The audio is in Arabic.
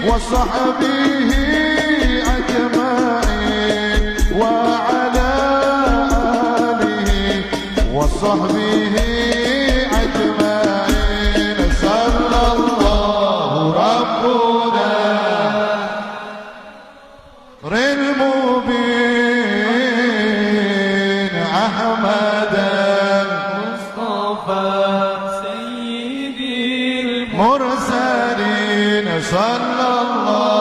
وصحبه أجمعين وعلى آله وصحبه أجمعين صلى الله ربنا المبين أحمدا مصطفى سيدي المرسلين صلى الله